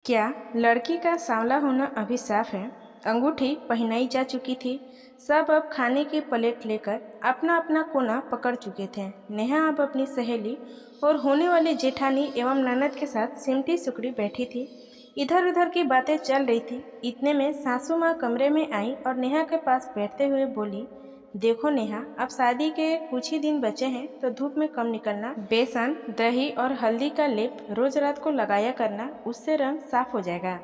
क्या लड़की का सांवला होना अभी साफ है? अंगूठी पहनाई जा चुकी थी। सब अब खाने की प्लेट लेकर अपना अपना कोना पकड़ चुके थे। नेहा अब अपनी सहेली और होने वाली जेठानी एवं ननद के साथ सिमटी सुकड़ी बैठी थी। इधर उधर की बातें चल रही थी। इतने में सासू माँ कमरे में आई और नेहा के पास बैठते हुए बोली, देखो नेहा, अब शादी के कुछ ही दिन बचे हैं तो धूप में कम निकलना। बेसन, दही और हल्दी का लेप रोज रात को लगाया करना, उससे रंग साफ हो जाएगा।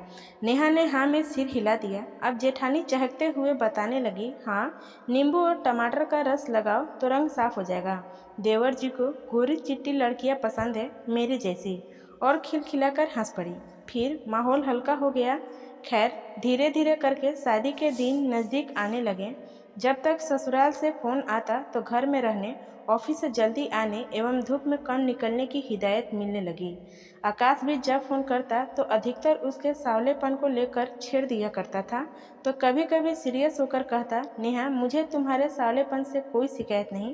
नेहा ने हाँ में सिर हिला दिया। अब जेठानी चहकते हुए बताने लगी, हाँ, नींबू और टमाटर का रस लगाओ तो रंग साफ हो जाएगा। देवर जी को गोरी चिट्टी लड़कियां पसंद है मेरी जैसी। और खिलखिलाकर हंस पड़ी। फिर माहौल हल्का हो गया। खैर, धीरे धीरे करके शादी के दिन नज़दीक आने लगे। जब तक ससुराल से फ़ोन आता तो घर में रहने, ऑफिस से जल्दी आने एवं धूप में कम निकलने की हिदायत मिलने लगी। आकाश भी जब फ़ोन करता तो अधिकतर उसके सावलेपन को लेकर छेड़ दिया करता था, तो कभी कभी सीरियस होकर कहता, नेहा, मुझे तुम्हारे सावलेपन से कोई शिकायत नहीं,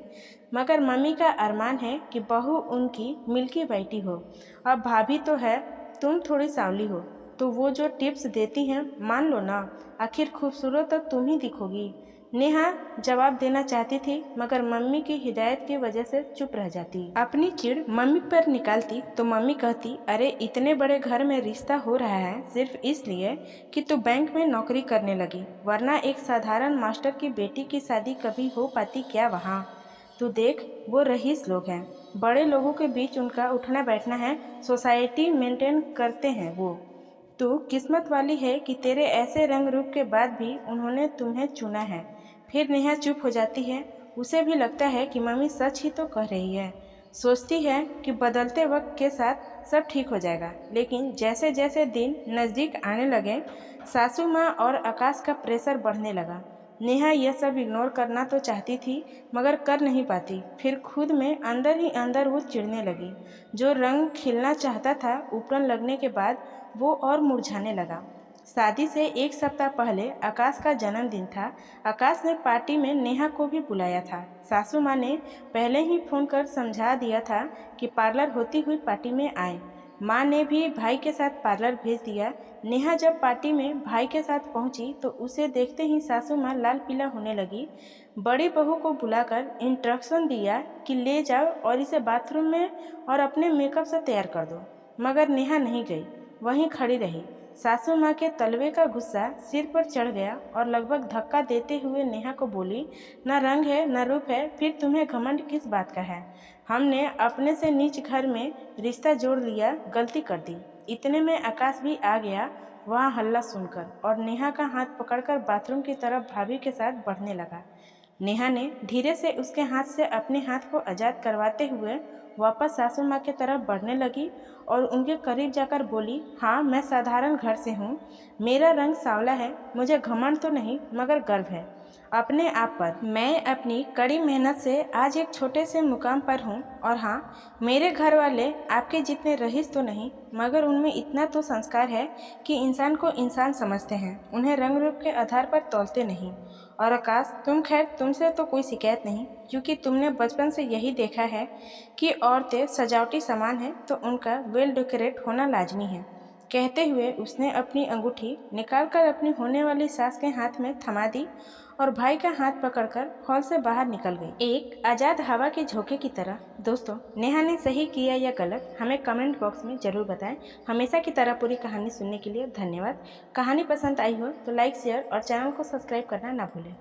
मगर मम्मी का अरमान है कि बहू उनकी मिल्की बेटी हो। अब भाभी तो है, तुम थोड़ी सावली हो, तो वो जो टिप्स देती हैं मान लो ना, आखिर खूबसूरत तो तुम ही दिखोगी। नेहा जवाब देना चाहती थी, मगर मम्मी की हिदायत की वजह से चुप रह जाती। अपनी चिढ़ मम्मी पर निकालती तो मम्मी कहती, अरे इतने बड़े घर में रिश्ता हो रहा है सिर्फ इसलिए कि तू बैंक में नौकरी करने लगी, वरना एक साधारण मास्टर की बेटी की शादी कभी हो पाती क्या वहाँ? तू देख, वो रईस लोग हैं, बड़े लोगों के बीच उनका उठना बैठना है, सोसाइटी मेंटेन करते हैं वो। तू किस्मत वाली है कि तेरे ऐसे रंग रूप के बाद भी उन्होंने तुम्हें चुना है। फिर नेहा चुप हो जाती है। उसे भी लगता है कि मम्मी सच ही तो कह रही है। सोचती है कि बदलते वक्त के साथ सब ठीक हो जाएगा, लेकिन जैसे जैसे दिन नज़दीक आने लगे, सासू माँ और आकाश का प्रेशर बढ़ने लगा। नेहा यह सब इग्नोर करना तो चाहती थी, मगर कर नहीं पाती। फिर खुद में अंदर ही अंदर वो चिढ़ने लगी। जो रंग खिलना चाहता था उपरन लगने के बाद, वो और मुरझाने लगा। शादी से एक सप्ताह पहले आकाश का जन्मदिन था। आकाश ने पार्टी में नेहा को भी बुलाया था। सासू माँ ने पहले ही फ़ोन कर समझा दिया था कि पार्लर होती हुई पार्टी में आए। माँ ने भी भाई के साथ पार्लर भेज दिया। नेहा जब पार्टी में भाई के साथ पहुंची तो उसे देखते ही सासू माँ लाल पीला होने लगी। बड़ी बहू को बुलाकर इंस्ट्रक्शन दिया कि ले जाओ और इसे बाथरूम में और अपने मेकअप से तैयार कर दो, मगर नेहा नहीं गई, वहीं खड़ी रही। सासू माँ के तलवे का गुस्सा सिर पर चढ़ गया और लगभग धक्का देते हुए नेहा को बोली, न रंग है न रूप है, फिर तुम्हें घमंड किस बात का है? हमने अपने से नीच घर में रिश्ता जोड़ लिया, गलती कर दी। इतने में आकाश भी आ गया वहाँ हल्ला सुनकर, और नेहा का हाथ पकड़कर बाथरूम की तरफ भाभी के साथ बढ़ने लगा। नेहा ने धीरे से उसके हाथ से अपने हाथ को आज़ाद करवाते हुए वापस सासू माँ की तरफ बढ़ने लगी और उनके करीब जाकर बोली, हाँ, मैं साधारण घर से हूँ, मेरा रंग सांवला है, मुझे घमंड तो नहीं मगर गर्व है अपने आप पर। मैं अपनी कड़ी मेहनत से आज एक छोटे से मुकाम पर हूँ। और हाँ, मेरे घर वाले आपके जितने रईस तो नहीं, मगर उनमें इतना तो संस्कार है कि इंसान को इंसान समझते हैं, उन्हें रंग रूप के आधार पर तौलते नहीं। और आकाश, तुम खैर, तुमसे तो कोई शिकायत नहीं, क्योंकि तुमने बचपन से यही देखा है कि औरतें सजावटी सामान हैं तो उनका वेल डेकोरेट होना लाजमी है। कहते हुए उसने अपनी अंगूठी निकालकर अपनी होने वाली सास के हाथ में थमा दी और भाई का हाथ पकड़कर हॉल से बाहर निकल गई, एक आज़ाद हवा के झोंके की तरह। दोस्तों, नेहा ने सही किया या गलत, हमें कमेंट बॉक्स में ज़रूर बताएं। हमेशा की तरह पूरी कहानी सुनने के लिए धन्यवाद। कहानी पसंद आई हो तो लाइक, शेयर और चैनल को सब्सक्राइब करना ना भूलें।